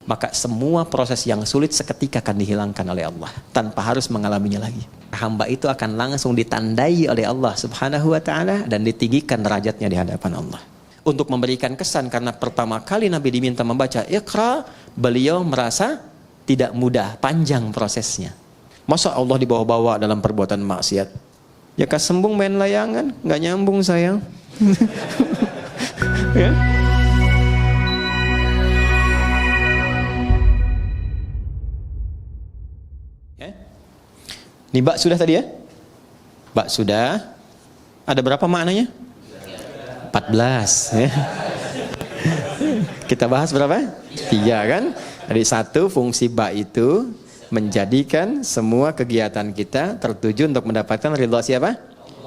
maka semua proses yang sulit seketika akan dihilangkan oleh Allah tanpa harus mengalaminya lagi. Hamba itu akan langsung ditandai oleh Allah Subhanahu wa taala dan ditinggikan derajatnya di hadapan Allah. Untuk memberikan kesan, karena pertama kali Nabi diminta membaca Iqra, beliau merasa tidak mudah, panjang prosesnya. Masa Allah dibawa-bawa dalam perbuatan maksiat? Ya kasembung main layangan, nggak nyambung sayang. Ya. Ini bak sudah tadi ya? Bak sudah. Ada berapa maknanya? 14 ya. Kita bahas berapa? 3 kan? Dari 1, fungsi bak itu menjadikan semua kegiatan kita tertuju untuk mendapatkan ridha siapa?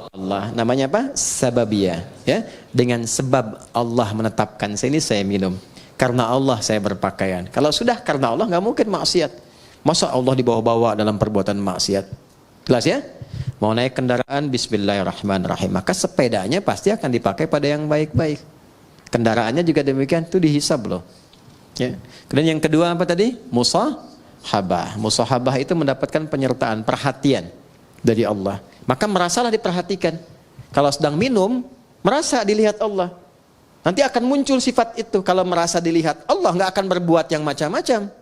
Allah. Namanya apa? Sababiyah ya. Dengan sebab Allah menetapkan ini saya minum. Karena Allah saya berpakaian. Kalau sudah karena Allah nggak mungkin maksiat. Masa Allah dibawa-bawa dalam perbuatan maksiat? Jelas ya? Mau naik kendaraan, bismillahirrahmanirrahim. Maka sepedanya pasti akan dipakai pada yang baik-baik. Kendaraannya juga demikian, itu dihisab loh. Ya. Kemudian yang kedua apa tadi? Musahabah. Musahabah itu mendapatkan penyertaan, perhatian dari Allah. Maka merasalah diperhatikan. Kalau sedang minum, merasa dilihat Allah. Nanti akan muncul sifat itu. Kalau merasa dilihat Allah, nggak akan berbuat yang macam-macam.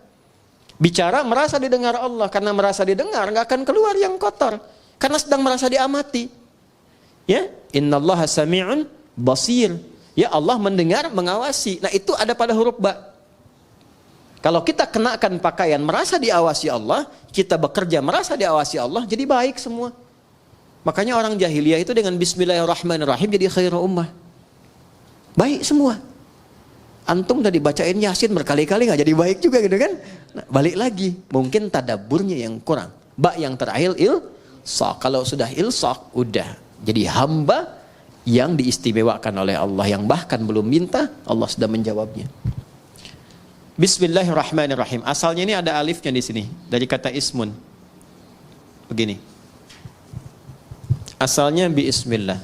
Bicara merasa didengar Allah, karena merasa didengar nggak akan keluar yang kotor, karena sedang merasa diamati. Ya, innallaha sami'un basir. Ya, Allah mendengar, mengawasi. Nah itu ada pada huruf ba. Kalau kita kenakan pakaian merasa diawasi Allah, kita bekerja merasa diawasi Allah, jadi baik semua. Makanya orang jahiliyah itu dengan bismillahirrahmanirrahim jadi khairul ummah. Baik semua. Antum udah dibacain Yasin berkali-kali nggak jadi baik juga gitu kan? Nah, balik lagi, mungkin tadaburnya yang kurang. Bak yang terakhir ilsaq. Kalau sudah ilsaq, udah jadi hamba yang diistimewakan oleh Allah, yang bahkan belum minta Allah sudah menjawabnya. Bismillahirrahmanirrahim. Asalnya ini ada alifnya di sini dari kata ismun. Begini. Asalnya bismillah.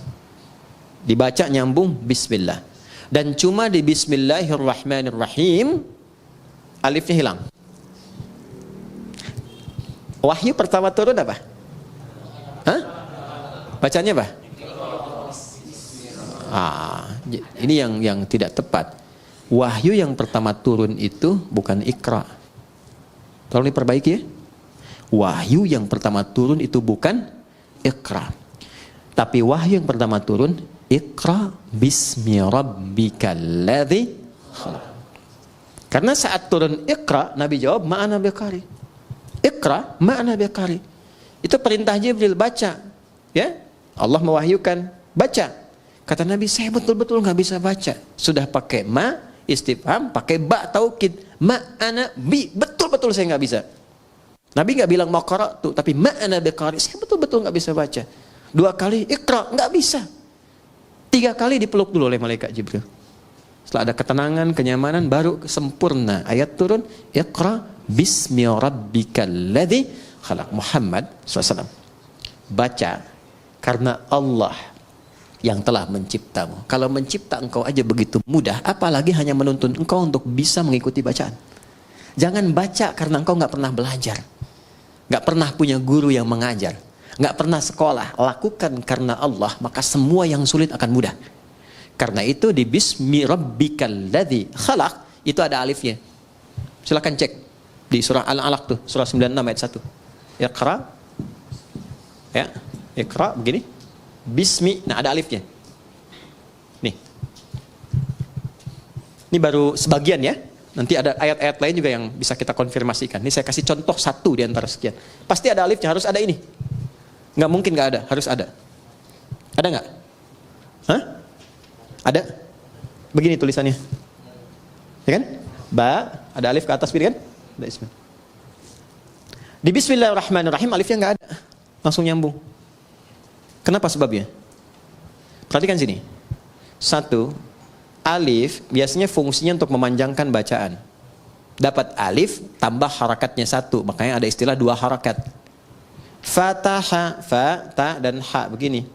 Dibaca nyambung bismillah. Dan cuma di bismillahirrahmanirrahim alifnya hilang. Wahyu pertama turun apa? Hah? Bacanya apa? Ini yang tidak tepat. Wahyu yang pertama turun itu bukan Iqra. Tolong diperbaiki ya. Wahyu yang pertama turun itu bukan Iqra. Tapi wahyu yang pertama turun Iqra bismi rabbikal ladzi khalaq. Karena saat turun Iqra, Nabi jawab ma'ana biqari. Iqra ma'ana biqari. Itu perintah Jibril, baca. Ya? Allah mewahyukan, baca. Kata Nabi, saya betul-betul nggak bisa baca. Sudah pakai ma istifham, pakai ba taukid. Ma'ana bi, betul-betul saya nggak bisa. Nabi nggak bilang maqara'tu, tapi ma'ana biqari. Saya betul-betul nggak bisa baca. 2 kali Iqra, nggak bisa. 3 kali dipeluk dulu oleh malaikat Jibril. Setelah ada ketenangan, kenyamanan, baru sempurna. Ayat turun, Iqra bismi rabbikal ladzi khalaq. Muhammad SAW. Baca, karena Allah yang telah menciptamu. Kalau mencipta engkau aja begitu mudah, apalagi hanya menuntun engkau untuk bisa mengikuti bacaan. Jangan baca karena engkau nggak pernah belajar. Nggak pernah punya guru yang mengajar. Nggak pernah sekolah, lakukan karena Allah, maka semua yang sulit akan mudah. Karena itu di bismi rabbikal ladzi khalaq itu ada alifnya. Silakan cek di surah Al-Alaq tuh, surah 96 ayat 1. Iqra. Ya, Iqra begini. Bismi, nah ada alifnya. Nih. Ini baru sebagian ya. Nanti ada ayat-ayat lain juga yang bisa kita konfirmasikan. Ini saya kasih contoh 1 di antara sekian. Pasti ada alifnya, harus ada ini. Nggak mungkin nggak ada, harus ada. Ada nggak? Hah? Ada? Begini tulisannya. Ya kan? Ba, ada alif ke atas kan? Ada ismi. Di bismillahirrahmanirrahim alifnya nggak ada. Langsung nyambung. Kenapa sebabnya? Perhatikan sini. 1, alif biasanya fungsinya untuk memanjangkan bacaan. Dapat alif tambah harakatnya 1, makanya ada istilah 2 harakat. Fataha, fa, ta, dan ha begini.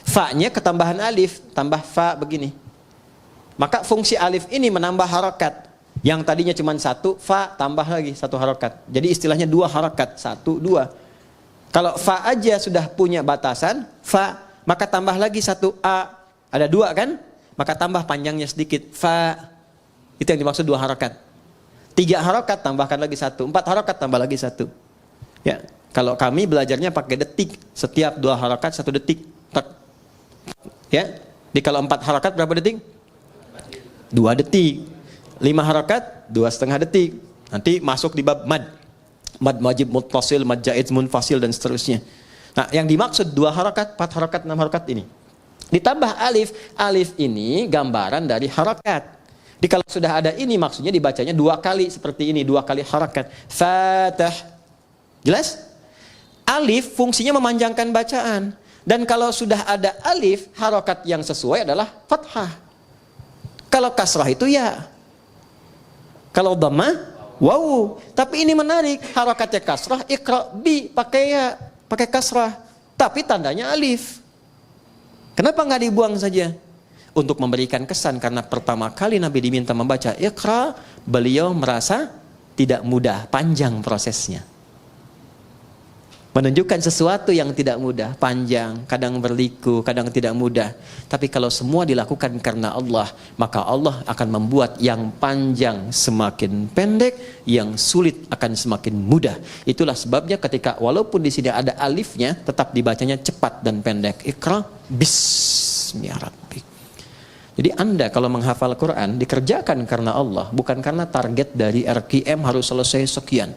Fa-nya ketambahan alif, tambah fa begini. Maka fungsi alif ini menambah harakat. Yang tadinya cuma satu, fa tambah lagi satu harokat. Jadi istilahnya dua harokat, satu, dua. Kalau fa aja sudah punya batasan, fa, maka tambah lagi satu a. Ada dua kan? Maka tambah panjangnya sedikit, fa. Itu yang dimaksud dua harokat. 3 harokat tambahkan lagi satu, 4 harokat tambah lagi satu. Ya, kalau kami belajarnya pakai detik, setiap 2 harokat 1 detik. Ya, di kalau 4 harokat berapa detik? 2 detik. 5 harokat 2,5 detik. Nanti masuk di bab mad. Mad wajib muttasil, mad jaiz munfasil dan seterusnya. Nah, yang dimaksud 2 harokat, 4 harokat, 6 harokat ini. Ditambah alif. Alif ini gambaran dari harokat. Jadi kalau sudah ada ini maksudnya dibacanya 2 kali seperti ini, 2 kali harokat. Fatah. Jelas? Alif fungsinya memanjangkan bacaan. Dan kalau sudah ada alif, harokat yang sesuai adalah fathah. Kalau kasrah itu ya. Kalau dhammah, waw. Tapi ini menarik, harokatnya kasrah, iqra bi, pakai ya, pakai kasrah. Tapi tandanya alif. Kenapa nggak dibuang saja? Untuk memberikan kesan, karena pertama kali Nabi diminta membaca iqra, beliau merasa tidak mudah, panjang prosesnya. Menunjukkan sesuatu yang tidak mudah, panjang, kadang berliku, kadang tidak mudah. Tapi kalau semua dilakukan karena Allah, maka Allah akan membuat yang panjang semakin pendek, yang sulit akan semakin mudah. Itulah sebabnya ketika walaupun di sini ada alifnya, tetap dibacanya cepat dan pendek. Iqra bismi rabbik. Jadi Anda kalau menghafal Quran dikerjakan karena Allah, bukan karena target dari RQM harus selesai sekian.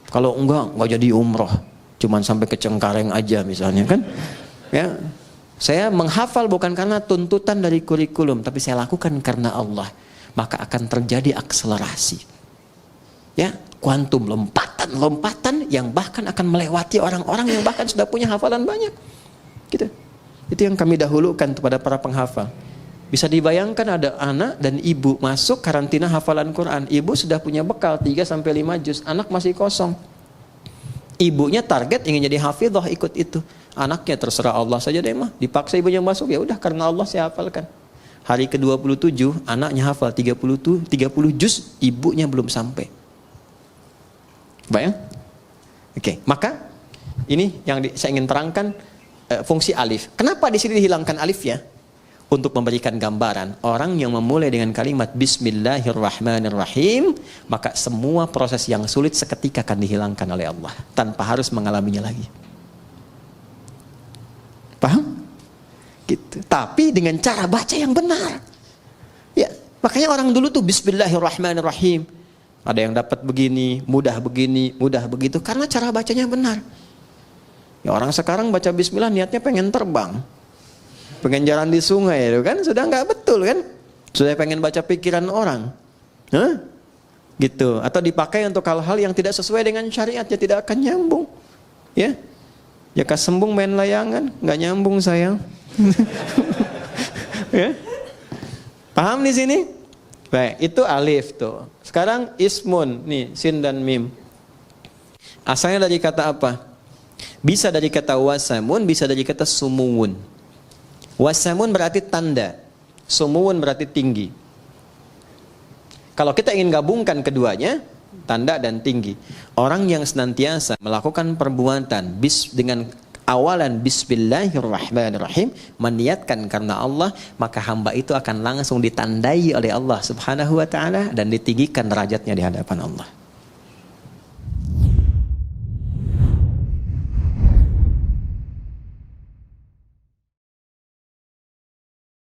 Kalau enggak jadi umroh. Cuman sampai ke Cengkareng aja misalnya kan. Ya. Saya menghafal bukan karena tuntutan dari kurikulum, tapi saya lakukan karena Allah. Maka akan terjadi akselerasi. Ya, kuantum, lompatan yang bahkan akan melewati orang-orang yang bahkan sudah punya hafalan banyak. Gitu. Itu yang kami dahulukan kepada para penghafal. Bisa dibayangkan ada anak dan ibu masuk karantina hafalan Quran. Ibu sudah punya bekal 3 sampai 5 juz, anak masih kosong. Ibunya target ingin jadi hafidhah, ikut itu. Anaknya terserah Allah saja deh mah. Dipaksa ibunya masuk, ya udah karena Allah saya hafalkan. Hari ke-27 anaknya hafal 30 juz, ibunya belum sampai. Bayang? Oke, maka ini yang saya ingin terangkan fungsi alif. Kenapa di sini dihilangkan alifnya? Untuk memberikan gambaran, orang yang memulai dengan kalimat Bismillahirrahmanirrahim, maka semua proses yang sulit seketika akan dihilangkan oleh Allah tanpa harus mengalaminya lagi. Paham? Gitu. Tapi dengan cara baca yang benar. Ya, makanya orang dulu tuh Bismillahirrahmanirrahim. Ada yang dapat begini, mudah begitu karena cara bacanya benar. Ya, orang sekarang baca Bismillah niatnya pengen terbang. Pengen jalan di sungai itu kan sudah nggak betul kan, sudah pengen baca pikiran orang, gitu, atau dipakai untuk hal-hal yang tidak sesuai dengan syariat, ya tidak akan nyambung, ya, jika sembung main layangan nggak nyambung sayang, ya, paham di sini? Baik, itu alif tuh. Sekarang ismun nih, sin dan mim, asalnya dari kata apa? Bisa dari kata wasamun, bisa dari kata sumuwun. Wasamun berarti tanda, sumuwun berarti tinggi. Kalau kita ingin gabungkan keduanya, tanda dan tinggi. Orang yang senantiasa melakukan perbuatan dengan awalan Bismillahirrahmanirrahim, meniatkan karena Allah, maka hamba itu akan langsung ditandai oleh Allah Subhanahu wa taala dan ditinggikan derajatnya di hadapan Allah.